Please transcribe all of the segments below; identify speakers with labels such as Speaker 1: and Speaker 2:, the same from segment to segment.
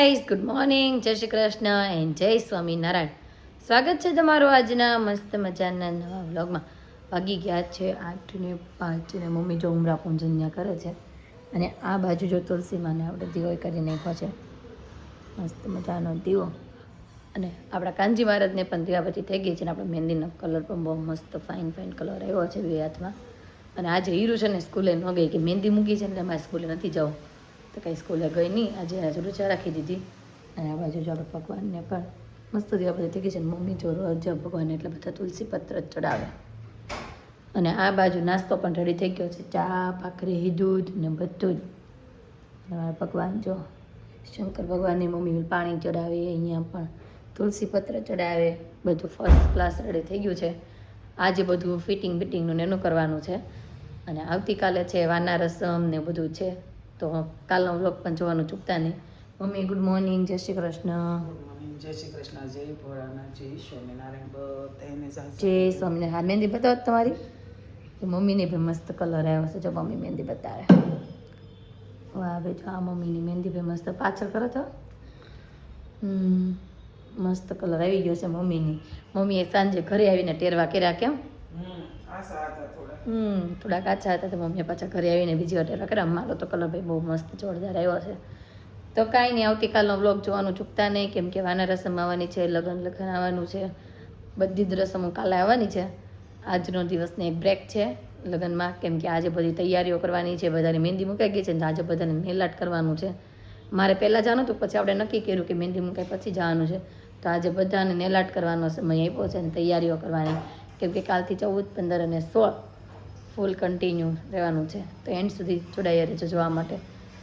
Speaker 1: Guys good morning, જય Shri Krishna and જય સ્વામિનારાયણ. સ્વાગત છે તમારું આજના મસ્ત મજાના નવા વ્લોગમાં. વાગી ગયા છે 8:05 ને મમ્મી જો ઉમરા પૂંજન્યા કરે છે અને આ બાજુ જો તુલસીમાને આપણે દીવો કરી નાખ્યો છે, મસ્ત મજાનો દીવો. અને આપણા કાનજી મહારાજને પણ દીવાબત્તી થઈ ગઈ છે ને આપણે મહેંદીનો કલર પણ બહુ મસ્ત ફાઇન કલર આવ્યો છે બે હાથમાં. અને આજે હીરું છે ને સ્કૂલે ન ગઈ કે મહેંદી મૂકી છે ને મારે સ્કૂલે નથી જવું, તો કંઈ સ્કૂલે ગઈ નહીં. આજે રજા રાખી દીધી. અને આ બાજુ જો આપણે ભગવાનને પણ મસ્ત દીવાબત્તી થઈ ગઈ છે. મમ્મી જો રોજ ભગવાનને એટલે બધા તુલસી પત્ર ચડાવે. અને આ બાજુ નાસ્તો પણ રેડી થઈ ગયો છે, ચા ભાખરી દૂધ ને બધું જ. ભગવાન જો શંકર ભગવાનની મમ્મી પાણી ચડાવે, અહીંયા પણ તુલસી પત્ર ચડાવે, બધું ફર્સ્ટ ક્લાસ રેડી થઈ ગયું છે. આજે બધું ફિટિંગ બિટિંગનું ને એનું કરવાનું છે. અને આવતીકાલે છે વાના રસમ ને બધું છે, તો કાલનો વ્લોગ પણ જોવાનું ચૂકતા નહીં. મમ્મી ગુડ મોર્નિંગ, જય શ્રી કૃષ્ણ.
Speaker 2: જય શ્રી કૃષ્ણ, જય ભોળાનાથ, જય સ્વામિનારાયણ. બધાને
Speaker 1: જય સ્વામિનારાયણ. મહેંદી બતાવો તમારી. તો મમ્મીને ભાઈ મસ્ત કલર આવ્યો છે, જો મમ્મી મહેંદી બતાવે. વાહ ભાઈ, જો આ મમ્મીની મહેંદી ભાઈ મસ્ત પાછળ કરો તો મસ્ત કલર આવી ગયો છે મમ્મીની. મમ્મીએ સાંજે ઘરે આવીને ટેરવા કર્યા. કેમ? થોડા કાચા હતા તો મમ્મીએ પાછા ઘરે આવીને બીજી વાર ટેરવા કર્યા. મારો તો કલર ભાઈ બહુ મસ્ત જોરદાર આવ્યો છે. તો કાંઈ નહીં, આવતીકાલનો વ્લોગ જોવાનું ચૂકતા નહીં, કેમ કે વાના રસમ આવવાની છે, લગ્ન આવવાનું છે, બધી જ રસમો કાલે આવવાની છે. આજનો દિવસને એક બ્રેક છે લગ્નમાં, કેમ કે આજે બધી તૈયારીઓ કરવાની છે, બધાની મહેંદી મુકાઈ ગઈ છે ને આજે બધાને નેલ આર્ટ કરવાનું છે. મારે પહેલાં જવાનું હતું, પછી આપણે નક્કી કર્યું કે મહેંદી મુકાઈ પછી જવાનું છે. તો આજે બધાને નેલ આર્ટ કરવાનો સમય આપ્યો છે અને તૈયારીઓ કરવાની, કેમ કે કાલથી 14, 15 અને 16 ફૂલ કન્ટિન્યુ રહેવાનું છે. તો એન્ડ સુધી જોડાઈ રહેજો જોવા માટે.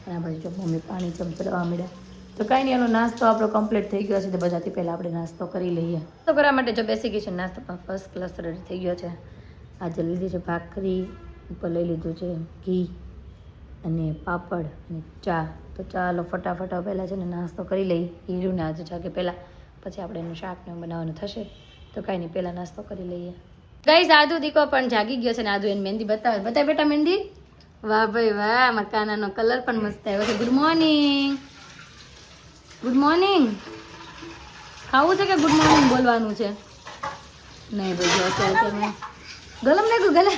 Speaker 1: અને આ બાજુ જો મમ્મી પાણી ચમચડવા મળ્યા. તો કાંઈ નહીં, એનો નાસ્તો આપણો કમ્પ્લીટ થઈ ગયો છે. તો બધાથી પહેલાં આપણે નાસ્તો કરી લઈએ. તો કરવા માટે જો બેસી ગઈ છે, નાસ્તો પણ ફર્સ્ટ ક્લાસ રેડી થઈ ગયો છે. આજે લીધી છે ભાખરી, ઉપર લઈ લીધું છે ઘી અને પાપડ અને ચા. તો ચાલો ફટાફટ પહેલાં છે ને નાસ્તો કરી લઈ. હીરુને આજે જાગે પહેલાં, પછી આપણે એનું શાકને બનાવવાનું થશે. તો કાંઈ નહીં, પહેલાં નાસ્તો કરી લઈએ. ગાઈસ આદુ દીકો પણ જાગી ગયો છે ને આદુ એને મહેંદી બતાવે. બતાય બેટા મહેંદી. વાહ ભાઈ વાહ, મકાનાનો કલર પણ મસ્ત આવ્યો છે. Good morning, good morning. ખાવું છે કે ગુડ મોર્નિંગ બોલવાનું છે? નહીં ભાઈ, જો અત્યારે તમે ગલમ નાખ્યું ગલે.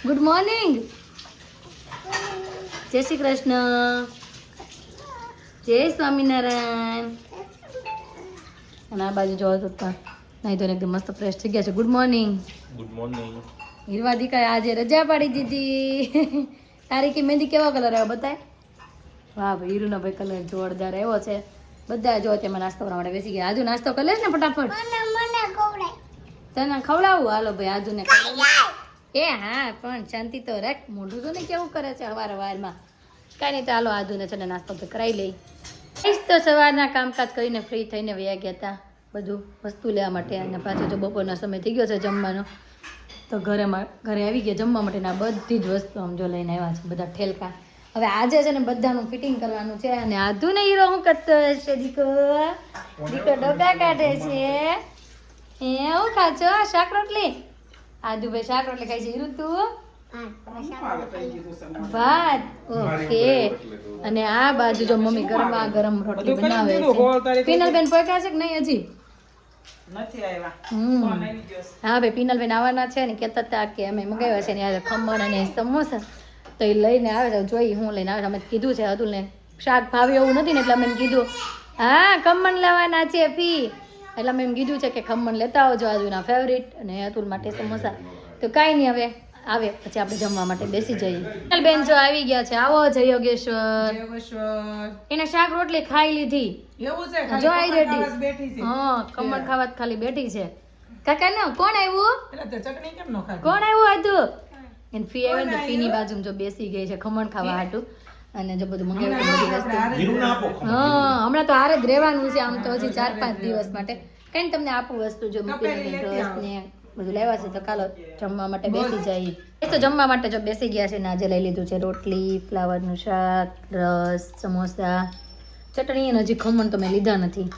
Speaker 1: ગુડ મોર્નિંગ, જય શ્રી કૃષ્ણ, જય સ્વામિનારાયણ. અને આ બાજુ જોવો તો નહીં તો એકદમ મસ્ત ફ્રેશ થઈ ગયા છે. Good morning.
Speaker 3: Good morning.
Speaker 1: Hirva દીકરા આજે રજા પાડી દીધી. તારી કે મહેંદી કેવો કલર આવ્યો બતાય. વાહ ભાઈ, હીરુનો ભાઈ કલર જોરદાર આવ્યો છે. બધા જો તેમાં નાસ્તો કરવા માટે બેસી ગયા. આજુ નાસ્તો કરી લેશ ને ફટાફટ. તને ખવડાવું? હાલો ભાઈ, આજુને એ હા, પણ શાંતિ તો રાખ. મોઢું તો ને કેવું કરે છે અવારમાં. કાંઈ નહીં, તો હાલો આજુને છે ને નાસ્તો તો કરાવી લઈ. તો સવારના કામકાજ કરીને ફ્રી થઈને વયા ગયા હતા બધું વસ્તુ લેવા માટે. અને પાછો જો બપોરનો સમય થઈ ગયો છે જમવાનો, તો ઘરે આવી ગયા જમવા માટેના બધી જ વસ્તુ આમ જો લઈને આવ્યા છે, બધા ઠેલકા. હવે આજે છે ને બધાનું ફિટિંગ કરવાનું છે. અને આધુ ને હીરો હું કરતો હશે? દીકો ડોકા કાઢે છે. હું ખાચો શાક રોટલી? આદુ ભાઈ શાક રોટલી ખાઈ છે. હીરું તું ભાત? ઓકે. અને આ બાજુ જો મમ્મી ગરમા ગરમ રોટલી બનાવે છે. પિનલબેન પહોંચ્યા છે કે નહીં હજી?
Speaker 2: નથી આવ્યા.
Speaker 1: હા ભાઈ, પિનલબેન આવવાના છે ને કહેતા હતા કે અમે મંગાવ્યા છે ને ખમણ અને સમોસા, તો એ લઈને આવે છે. જોઈ હું લઈને આવે છે. અમે કીધું છે અતુલને શાક ભાવે એવું નથી ને, એટલે અમે એમ કીધું હા ખમણ લેવાના છે ફી, એટલે અમે એમ કીધું છે કે ખમણ લેતા આવજો આજુના ફેવરિટ, અને અતુલ માટે સમોસા. તો કાંઈ નહીં, હવે આવે પછી આપણે જમવા માટે બેસી જઈએ. બેન જો આવી ગયા છે. આવો જય યોગેશ્વર. એને શાક રોટલી ખાઈ લીધી.
Speaker 2: એવું છે?
Speaker 1: જો આવી રેડી. હા, ખમણ ખાવા ખાલી બેઠી છે. કાકા ને કોણ આવ્યું?
Speaker 2: ચટણી કેમ નો ખાય?
Speaker 1: કોણ આવ્યું? આદુ એને ફી આવે ને, ફીની બાજુ જો બેસી ગઈ છે ખમણ ખાવા હાટું. અને જો બધું મંગાવ્યું બધી વસ્તુ. હા, હમણાં તો હારે જ રહેવાનું છે આમ તો હજી 4-5 દિવસ માટે. કઈ તમને આપું વસ્તુ જો મૂકીને રસ ને બધું લેવા છે. તો કાલો જમવા માટે બેસી જાય. તો જમવા માટે જો બેસી ગયા છે ને આજે લઈ લીધું છે રોટલી, ફ્લાવરનું શાક, રસ, સમોસા, ચટણી. અને હજી ખમણ તો મેં લીધા નથી.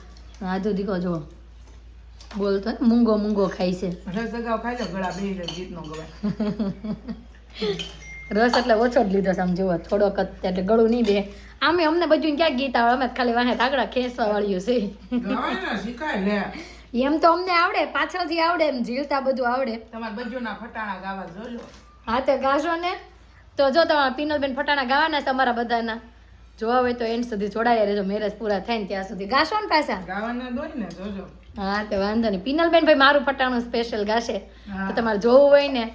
Speaker 1: આધુ દીકો જો બોલતો ને મૂંગો મૂંગો ખાય છે. રસ એટલે ઓછો જ લીધો છે આમ જુઓ થોડોક જ એટલે ગળું નહીં બે આમે અમને બધું ક્યાં ગીત આવે અમે ખાલી વાહે કાગડા ખેંચવા વાળ્યું છે એમ તો અમને આવડે પાછળથી આવડે એમ ઝીલતા બધું આવડે
Speaker 2: તમારે બજુના ફટાણા ગાવા જોજો.
Speaker 1: હા તે ગાશો ને તો જો તમારા પિનલબેન ફટાણા ગાવાના છે અમારા બધાના જોવા હોય તો એન્ડ સુધી જોડાયા રહેજો મેરેજ પૂરા થાય ને ત્યાં સુધી ગાશો ને પાછા
Speaker 2: ગાવાના દોય ને જોજો.
Speaker 1: હા તે વાંધો નહીં પિનલબેન ભાઈ મારું ફટાણું સ્પેશિયલ ગાશે તો તમારે જોવું હોય ને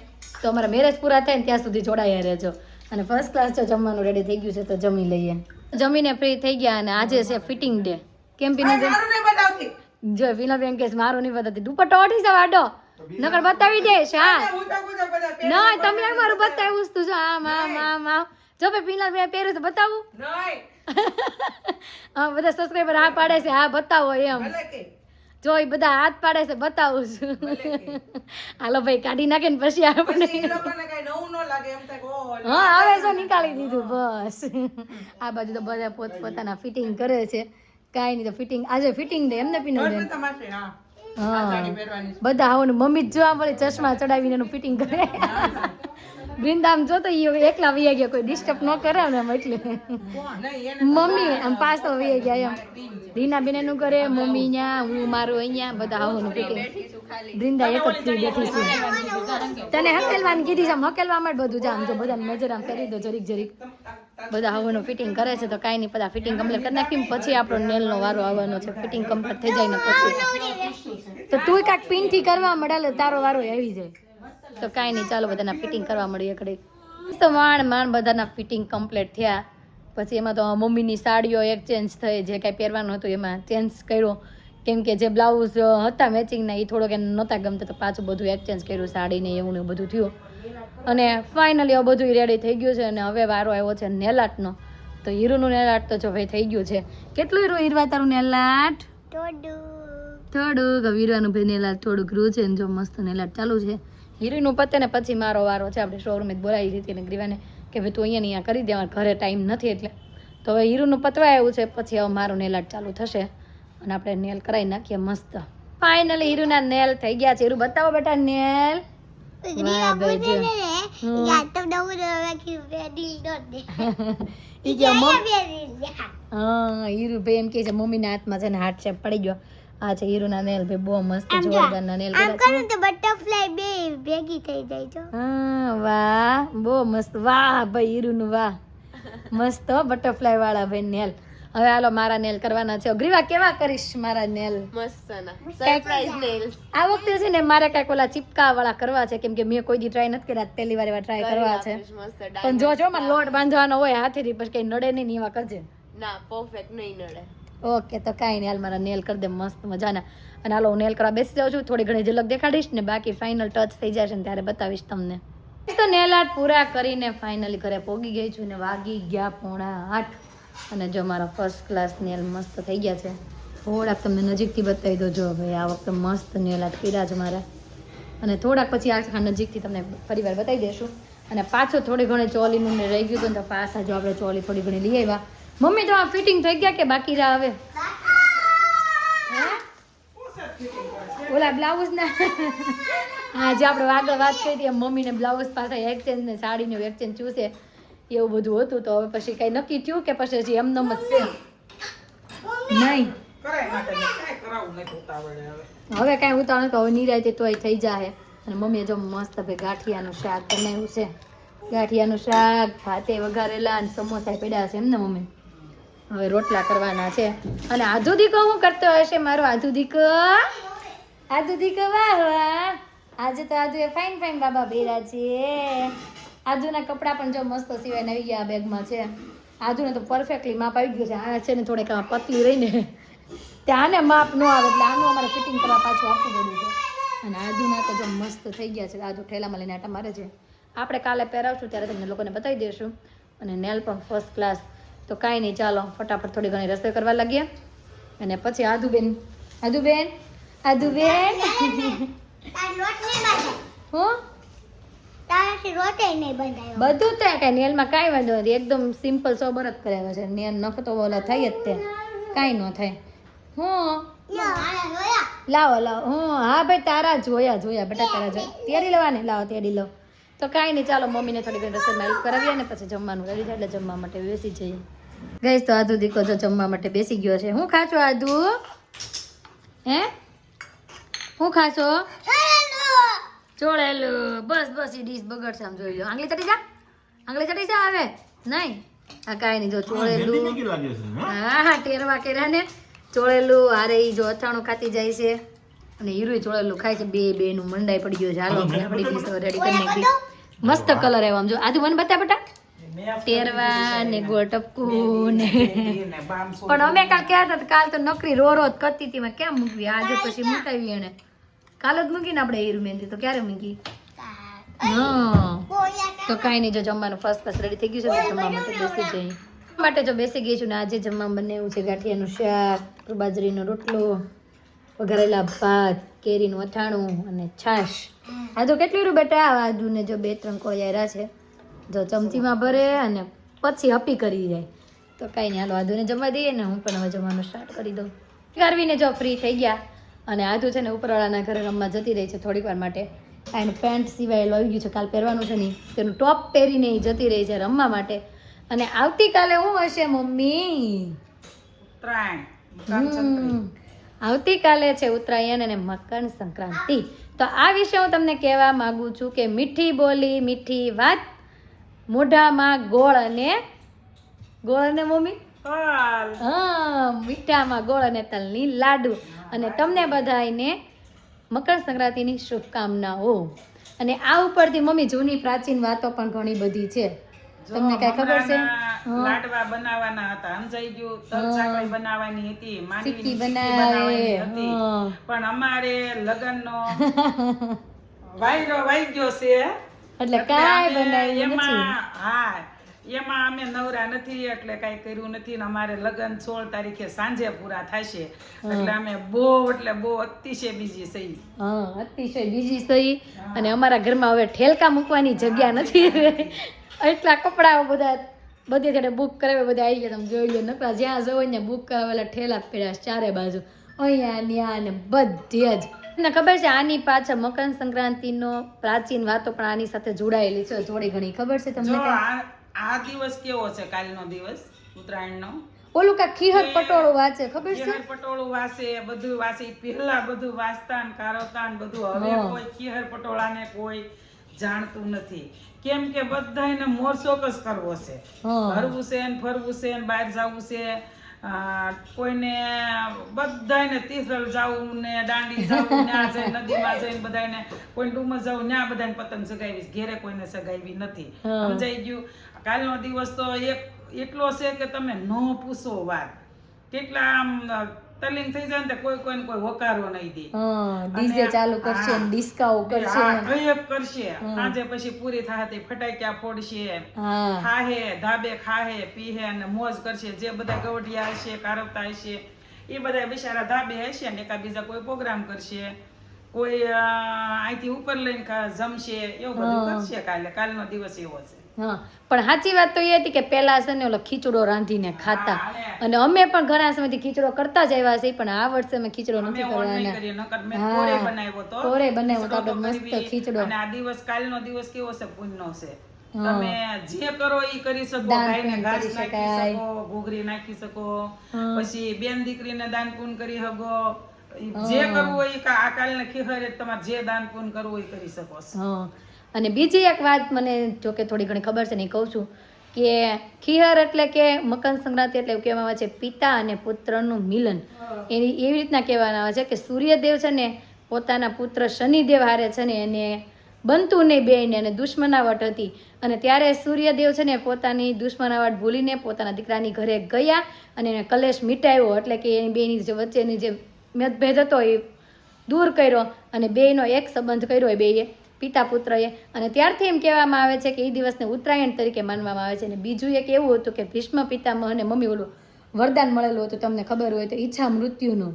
Speaker 1: તો અમારા મેરેજ પૂરા થાય ને ત્યાં સુધી જોડાયા રહેજો અને ફર્સ્ટ ક્લાસ જો જમવાનું રેડી થઈ ગયું છે તો જમી લઈએ જમીને ફ્રી થઈ ગયા અને આજે છે ફિટિંગ ડે કેમ પિનલબેન
Speaker 2: મારું નહીં બતાવતી.
Speaker 1: જો પિનલબેન કે મારું નહીં બતાવતી દુપટ્ટો ઓઢી જાવ આડો નકર બતાવી દઈશ હા
Speaker 2: ઊંચા ઊંચા બધા પહેર.
Speaker 1: ના તમે અમારું બતાવ્યું તું જો આમ આમ આમ આમ જો ભાઈ પિનલબેન પહેર્યું તો બતાવું
Speaker 2: નહીં.
Speaker 1: હા બધા સબસ્ક્રાઈબર હા પાડે છે હા બતાવો એમ
Speaker 2: ભલે કે.
Speaker 1: જો એ બધા હાથ પાડે છે બતાવું છું હાલો ભાઈ કાઢી નાખે ને પછી આપણે
Speaker 2: પછી ઈ લોકોને કાંઈ નવું ન લાગે એમ થાય કે ઓહો,
Speaker 1: હા આવે છે નીકાળી દીધું બસ આ બાજુ તો બધા પોતાના ફિટિંગ કરે છે કાંઈ નહીં તો ફિટિંગ આજે ફિટિંગ ડે એમને પિનલબેન
Speaker 2: ઘર તમારે હા. આ
Speaker 1: હા
Speaker 2: સાડી પહેરવાની છે.
Speaker 1: બધા આવો ને મમ્મી જ જોવા મળે ચશ્મા ચડાવીને એનું ફિટિંગ કરે વૃંદામ જોતો ઈ એકલા વૈયા ગયા કોઈ ડિસ્ટર્બ ન કરે ને એમ એટલે
Speaker 2: નહીં, એને
Speaker 1: મમ્મી આમ પાછો વૈયા ગયા એમ રીના બેન એનું કરે મમ્મી અહીંયા હું મારું અહીંયા બધા આવું ફિટિંગ વૃંદા એક જ ફ્રી બેઠી છે તને હકેલવાની કીધી છે આમ હકેલવા માટે બધું જામ જો બધા નજર આમ કરી દો જરીક જરીક બધા હવાનું ફિટિંગ કરે છે તો કાંઈ નહીં બધા ફિટિંગ કમ્પ્લીટ કરી નાખી પછી આપણો નેલનો વારો આવવાનો છે ફિટિંગ કમ્પ્લીટ થઈ જાય ને પછી તો તું કાંઈક પિનથી કરવા મળે તારો વારો આવી જાય તો કાંઈ નહીં ચાલો બધાના ફિટિંગ કરવા મળીએ ઘડી તો માંડ બધાના ફિટિંગ કમ્પ્લીટ થયા પછી એમાં તો મમ્મીની સાડીઓ એક્સચેન્જ થઈ જે કાંઈ પહેરવાનું હતું એમાં ચેન્જ કર્યો કેમ કે જે બ્લાઉઝ હતા મેચિંગના એ થોડોક એને નહોતા ગમતા તો પાછું બધું એક્સચેન્જ કર્યું સાડીને એવું ને બધું થયું અને ફાઇનલી બધું રેડી થઈ ગયું છે અને હવે વારો આવ્યો છે નેલાટનો તો હીરુનું નેલાટ તો જો ભાઈ થઈ ગયું છે કેટલું હીરો હીરવા તારું નેલાટ થોડુંક વીરવાનું ભાઈ નેલાટ થોડુંક રૂ છે ને જો મસ્ત નેલાટ ચાલુ છે હીરુનું પતે ને પછી મારો વારો છે આપણે શોરૂમે જ બોલાવી દીધી અને ગ્રીવાને કે ભાઈ તું અહીંયા કરી દેવા ઘરે ટાઈમ નથી એટલે તો હવે હીરુનું પતવા આવ્યું છે પછી હવે મારું નેલાટ ચાલુ થશે અને આપણે નેલ કરાવી નાખીએ મસ્ત ફાઇનલી હીરુના નેલ થઈ ગયા છે હીરુ બતાવો બેટા નેલ વાહ ભાઈ જો ઈ કે હા હીરુ ભાઈ એમ કે છે મમ્મીના હાથમાં છે ને હાર્ટ શેપ પડી ગયો આ છે હીરુના નેલ ભાઈ બહુ મસ્ત જોરદારના નેલ હા વાહ બહુ મસ્ત વાહ ભાઈ હીરુનું વાહ મસ્ત બટરફ્લાય વાળા ભાઈ નેલ હવે હાલો મારા નેલ કરવાના છે ગ્રીવા કેવા કરીશ મારા નેલ આ વખતે છે ને મારે કાંઈક ઓલા ચીપકા વાળા કરવા છે કેમ કે મેં કોઈ દી ટ્રાય નથી કર્યા પહેલી વાર એવા ટ્રાય કરવા છે પણ જો મારે લોટ બાંધવાનો હોય હાથેથી પછી કઈ નડે નહીં એવા કરજે
Speaker 3: ના પરફેક્ટ નહીં નડે
Speaker 1: ઓકે તો કાંઈ નહીં હાલ મારા નેલ કરી દે મસ્ત મજાના અને હાલો હું નેલ કરવા બેસી જાઉં છું થોડી ઘણી ઝલક દેખાડીશ ને બાકી ફાઇનલ ટચ થઈ જશે ને ત્યારે બતાવીશ તમને તો નેલ આર્ટ પૂરા કરીને ફાઇનલી ઘરે પોગી ગઈ છું ને વાગી ગયા 7:30 અને જો મારા ફર્સ્ટ ક્લાસ નેલ મસ્ત થઈ ગયા છે થોડાક તમને નજીકથી બતાવી દો જો ભાઈ આ વખતે મસ્ત નેલ આર્ટ કર્યા છે મારા અને થોડાક પછી આ નજીકથી તમને ફરીવાર બતાવી દઈશું અને પાછું થોડી ઘણી ચોલીનું ને રહી ગયું હતું ને તો પાછા જો આપણે ચોલી થોડી ઘણી લઈ આવ્યા મમ્મી તો આ ફિટિંગ થઈ ગયા કે બાકી રહ્યા હવે ઓલા બ્લાઉઝ ના હા જે આપણે આગળ વાત કરી હતી મમ્મીને બ્લાઉઝ પાછા એક્સચેન્જ ને સાડીનું એક્સચેન્જ చూસે એવું બધું હતું તો હવે પછી કઈ નક્કી થયું કે પછી હજી એમનેમ જ છે નહીં
Speaker 2: કરાય માટે કાંઈ કરાવવું નથી ઉતાવળે હવે.
Speaker 1: હવે કાંઈ ઉતાવળ તો હવે નિરાયતે તોય થઈ જાય અને મમ્મીએ જો મસ્ત ભાઈ ગાંઠિયાનું શાક બનાવ્યું છે ગાંઠિયાનું શાક ભાતે વઘારેલા અને સમોસા પડ્યા છે એમને મમ્મી હવે રોટલા કરવાના છે અને આધુ દીકો શું કરતો હશે મારો આધુ દીકો વાહ વાહ આજે તો આધુ એ ફાઇન ફાઇન બાબા ભેરા છે આધુના કપડાં પણ જો મસ્ત સિવાય આવી ગયા આ બેગમાં છે આધુને તો પરફેક્ટલી માપ આવી ગયું છે આ છે ને થોડીક આમાં પતલી રહીને ત્યાંને માપ ન આવે એટલે આનું અમારે ફિટિંગ કરવા પાછું આપવું પડ્યું છે અને આધુના તો જો મસ્ત થઈ ગયા છે આધુ ઠેલામાં લઈને આટા મારે છે આપણે કાલે પહેરાવશું ત્યારે તમને લોકોને બતાવી દઈશું અને નેલ પણ ફર્સ્ટ ક્લાસ તો કાંઈ નહીં ચાલો ફટાફટ થોડી ઘણી રસોઈ કરવા લાગીએ અને પછી આધુબેન હું બધું તો કાંઈ નેલમાં કાંઈ વાંધો નથી એકદમ સિમ્પલ સોબર જ કરાવે છે નેલ નખ તો ઓલા થાય જ તે કાંઈ ન થાય હું લાવો હું હા ભાઈ તારા જોયા બેટા તારા જોયા તેડી લેવાની લાવો તેડી લો તો કાંઈ નહીં, ચાલો મમ્મીને થોડી ઘણી રસોઈમાં હેલ્પ કરાવીએ ને પછી જમવાનું રેડી થાય એટલે જમવા માટે બેસી જઈએ. ગઈશ તો આદુ દીકો જો જમવા માટે બેસી ગયો છે. હું ખાશો આદુ? હે હું ખાશો? ચોળેલું. બસ બસ એ ડીશ બગડશે, આમ જોઈ લો. આંગળી ચડી જા, આંગળી ચડી જા. હવે નહીં, આ કાંઈ નહીં, જો ચોળેલું. હા હા, ટેરવા કર્યા ને ચોળેલું. હારે ઈ જો અથાણું ખાતી જાય છે અને હીરું ચોળેલું ખાય છે. બે નું મંડાઈ પડી ગયો છે. હાલો આપણી ડીશ રેડી કરી નાખી. મસ્ત કલર આવ્યો. આમ જો આદુ મને બતા બટા, ટેરવા ને ગોળ ટપકું ને. પણ અમે કાલ કહેતા હતા, કાલ તો નકરી રો જ કરતી હતી. મેં કેમ મૂકવી, આજે પછી મુકાવી એને. કાલ જ મૂકીને આપણે હીરું મહેંદી તો ક્યારે મૂકી? હા, તો કાંઈ નહીં, જો જમવાનું ફર્સ્ટ ક્લાસ રેડી થઈ ગયું છે તો જમવા માટે બેસી જઈએ. માટે જો બેસી ગઈ છું ને આજે જમવા બનાવ્યું છે ગાંઠિયાનું શાક, બાજરીનો રોટલો, વઘારેલા ભાત, કેરીનું અથાણું અને છાશ. આદુ કેટલી રૂ બેટા? આદુને જો 2-3 કોળિયા છે, જો ચમચીમાં ભરે અને પછી હપી કરી જાય. તો કાંઈ નહીં, હાલો આદુને જમવા દઈએ ને હું પણ હવે જમવાનું સ્ટાર્ટ કરી દઉં. કરવીને જો ફ્રી થઈ ગયા અને આદુ છે ને ઉપરવાળાના ઘરે રમવા જતી રહી છે થોડીક વાર માટે. એનું પેન્ટ સિવાય લોહી ગયું છે, કાલ પહેરવાનું છે નહીં, તેનું ટોપ પહેરીને ઈ જતી રહી છે રમવા માટે. અને આવતીકાલે શું હશે મમ્મી? આવતીકાલે છે ઉત્તરાયણ અને મકર સંક્રાંતિ. તો આ વિશે હું તમને કહેવા માંગુ છું કે મીઠી બોલી મીઠી વાત, મોઢામાં ગોળ અને મમ્મી હા, મીઠામાં ગોળ અને તલની લાડુ. અને તમને બધાને મકર સંક્રાંતિની શુભકામનાઓ. અને આ ઉપરથી મમ્મી જૂની પ્રાચીન વાતો પણ ઘણી બધી છે. તમને કઈ ખબર છે?
Speaker 2: લાડવા બનાવવાના હતા, સમજાઈ ગયું. તલ સાંકળી બનાવવાની હતી,
Speaker 1: સિક્કી
Speaker 2: બનાવવાની હતી. પણ અમારે લગનનો વાયરો વાઈ ગયો છે
Speaker 1: એટલે કાંઈ બનાવ્યું નથી.
Speaker 2: એમાં અમે નવરા નથી એટલે કાંઈ કર્યું નથી. ને અમારે લગન 16 તારીખે સાંજે પૂરા થશે એટલે અમે બહુ અતિશય બીજી સહી.
Speaker 1: હા, અતિશય બીજી સહી. અને અમારા ઘરમાં હવે ઠેલકા મૂકવાની જગ્યા નથી. એટલા કપડાઓ બધી જડે બુક કરાવે, બધા આવી ગયા. તમે જોઈ લો, નકરા જ્યાં જવો ને બુક કરાવેલા ઠેલા પડ્યા ચારે બાજુ, અહીંયા ત્યાં ને બધે જ. તમને ખબર છે આની પાછળ મકર સંક્રાંતિનો પ્રાચીન વાતો પણ આની સાથે જોડાયેલી છે થોડી ઘણી. ખબર છે તમને?
Speaker 2: આ દિવસ કેવો છે? કાલનો દિવસ ઉત્તરાયણનો.
Speaker 1: ઓલું કા ખીહર પટોળું વાંચે, ખબર છે?
Speaker 2: ખીહર પટોળું વાંચે, બધું વાંચે. પહેલા બધું વાંચતા ને કારવતા ને બધું. હવે કોઈ ખીહર પટોળાને કોઈ જાણતું નથી. કેમ કે બધાને મોરશોકસ કરવો છે, હરવું છે ને ફરવું છે ને બહાર જવું છે. કોઈને બધાને તીથલ જવું ને દાંડી જવું, ત્યાં જઈને નદીમાં જઈને બધાને કોઈ ડુમસ જવું, ત્યાં બધાને પતંગ સગાવી. ઘેરે કોઈને સગાવી નથી, સમજાઈ ગયું? કાલનો દિવસ તો એટલો છે કે તમે ન પૂછો વાત. કેટલા આમ તલીન થઈ જાય ને કોઈને કોઈ હોકારો નહીં દે.
Speaker 1: ડીજે ચાલુ કરશે, ડિસ્કાઉ કરશે,
Speaker 2: કયક કરશે. સાંજે પછી પૂરી થાય તે ફટાક્યા ફોડશે, ખાહે ધાબે ખાહે પીહે અને મોજ કરશે. જે બધા ગવડિયા હશે, કારવતા હશે, એ બધા બિચારા ધાબે હશે ને એકા બીજા કોઈ પ્રોગ્રામ કરશે, કોઈ અહીંથી ઉપર લઈને જમશે, એવું બધું કરશે. કાલનો દિવસ એવો છે.
Speaker 1: હા, પણ સાચી વાત તો એ હતી કે પેલા છે ને ઓલો ખીચડો રાંધીને ખાતા. અને અમે પણ ઘણા સમયથી ખીચડો કરતા જ આવ્યા છે, પણ આ વર્ષે અમે ખીચડો નથી કરવાના. કોરે બનાવ્યો તો આપણે મસ્ત ખીચડો.
Speaker 2: અને આ દિવસ કાલનો દિવસ કેવો છે? પુણ્યનો છે. તમે જે કરો ઈ કરી શકો. ગાયને ઘાસ નાખી શકો, ઘૂઘરી નાખી શકો, પછી બેન દીકરીને દાન પૂન કરી શકો. જે કરવું હોય આ કાલને ખીહર તમારે જે દાન પૂન કરવું હોય કરી શકો છો.
Speaker 1: અને બીજી એક વાત મને જો કે થોડી ઘણી ખબર છે ને, કહું છું કે ખીહર એટલે કે મકર સંક્રાંતિ એટલે કહેવામાં આવે છે પિતા અને પુત્રનું મિલન. એવી રીતના કહેવામાં આવે છે કે સૂર્યદેવ છે ને પોતાના પુત્ર શનિદેવ હારે છે ને એને બનતું નહીં બેને, અને દુશ્મનાવટ હતી. અને ત્યારે સૂર્યદેવ છે ને પોતાની દુશ્મનાવટ ભૂલીને પોતાના દીકરાની ઘરે ગયા અને એને કલેશ મિટાવ્યો. એટલે કે એની બેની જે વચ્ચેની જે મતભેદ હતો એ દૂર કર્યો અને બેયનો એક સંબંધ કર્યો એ બેએ પિતા પુત્રએ. અને ત્યારથી એમ કહેવામાં આવે છે કે એ દિવસને ઉત્તરાયણ તરીકે માનવામાં આવે છે. અને બીજું એક એવું હતું કે ભીષ્મ પિતામહ અને મમ્મી ઓલું વરદાન મળેલું હતું, તમને ખબર હોય તો, ઈચ્છા મૃત્યુનું.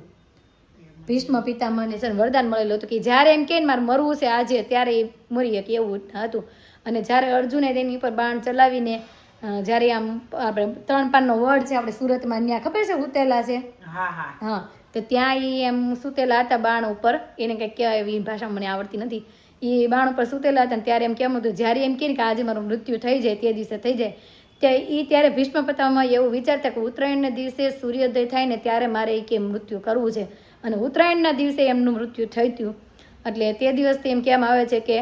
Speaker 1: ભીષ્મ પિતામહને છે ને વરદાન મળેલું હતું કે જ્યારે એમ કે મારે મરવું છે આજે ત્યારે એ મરી શકે એવું હતું. અને જ્યારે અર્જુને તેની ઉપર બાણ ચલાવીને જ્યારે આમ આપણે 3 પાનનો વડ છે આપણે સુરતમાં ત્યાં ખબર છે ઉતેલા છે, હા, તો ત્યાં એ એમ સુતેલા હતા બાણ ઉપર. એને કંઈક કહેવાય એવી ભાષા મને આવડતી નથી. એ બાણ ઉપર સૂતેલા હતા ને ત્યારે એમ કેમ હતું જ્યારે એમ કહે કે આજે મારું મૃત્યુ થઈ જાય તે દિવસે થઈ જાય ત્યારે ભીષ્મ પિતામહ એવું વિચારતા કે ઉત્તરાયણના દિવસે સૂર્યોદય થાય ને ત્યારે મારે એ કેમ મૃત્યુ કરવું છે અને ઉત્તરાયણના દિવસે એમનું મૃત્યુ થઈ ગયું એટલે તે દિવસથી એમ કહેવામાં આવે છે કે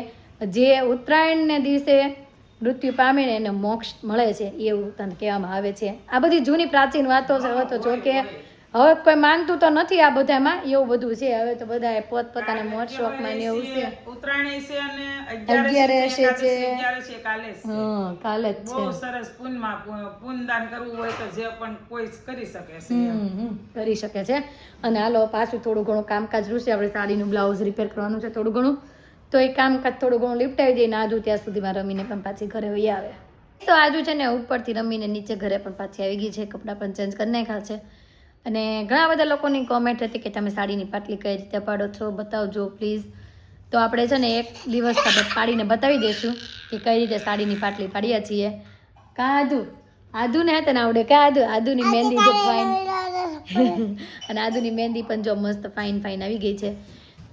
Speaker 1: જે ઉત્તરાયણના દિવસે મૃત્યુ પામે ને એને મોક્ષ મળે છે એવું તને કહેવામાં આવે છે. આ બધી જૂની પ્રાચીન વાતો છે. હવે તો જો કે હવે કોઈ માનતું તો નથી આ બધામાં, એવું બધું છે. હવે તો બધા પોતપોતાના મોજ શોખમાં ને એવું છે.
Speaker 2: ઉત્તરાયણ છે અને
Speaker 1: 11 છે.
Speaker 2: 11 છે કાલે છે.
Speaker 1: હા કાલે જ છે.
Speaker 2: બહુ સરસ પુણ્યદાન કરવું હોય તો જે પણ કોઈ કરી શકે છે.
Speaker 1: કરી શકે છે. અને હાલો પાછું થોડું ઘણું કામકાજ રહ્યું છે. આપણે સાડીનું બ્લાઉઝ રિપેર કરવાનું છે થોડું ઘણું, તો એ કામકાજ થોડું ઘણું લીપટાવી દઈએ ને આજુ ત્યાં સુધીમાં રમીને પણ પાછી ઘરે વહી આવે. તો આજુ છે ને ઉપરથી રમીને નીચે ઘરે પણ પાછી આવી ગઈ છે, કપડાં પણ ચેન્જ કરી નાખ્યા છે. અને ઘણા બધા લોકોની કોમેન્ટ હતી કે તમે સાડીની પાટલી કઈ રીતે પાડો છો, બતાવજો પ્લીઝ. તો આપણે છે ને એક દિવસ આપણે પાડીને બતાવી દઈશું કે કઈ રીતે સાડીની પાટલી પાડીએ છીએ. આદુને હતા ને આવડે આદુની મહેંદી જો ફાઇન અને આદુની મહેંદી પણ જો મસ્ત ફાઇન આવી ગઈ છે.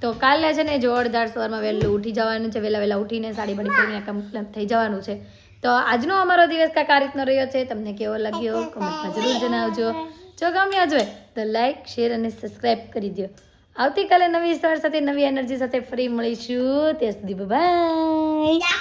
Speaker 1: તો કાલે છે ને જોરદાર સવારમાં વહેલું ઉઠી જવાનું છે, વહેલા ઉઠીને સાડી બાડી પહેરીને કમ્પ્લીટ થઈ જવાનું છે. તો આજનો અમારો દિવસ કાંઈક આ રીતનો રહ્યો છે. તમને કેવો લાગ્યો કમેન્ટમાં જરૂર જણાવજો. જો ગમ્યો જ હોય તો લાઈક, શેર અને સબસ્ક્રાઈબ કરી દો. આવતીકાલે નવી સવાર સાથે નવી એનર્જી સાથે ફરી મળીશું. ત્યાં સુધી બાય.